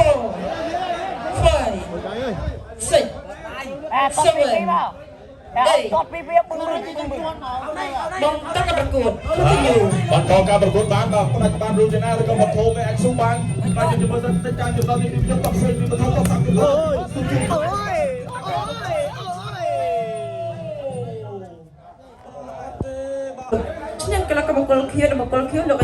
5 6 7 Tốt vì việc bưng បងតាក់ប្រកួត continue បាត់កងការប្រកួតបានបាទផ្ដាច់បានរួចណាឬក៏មកធូទៅអាចស៊ូបានតែយើងមើលទៅចាញ់ចំណុចនេះយើងតបស្រីពីបថតបសាក់ទៅលើ ឈ្នះកីឡាករបង្គោលខៀវលោក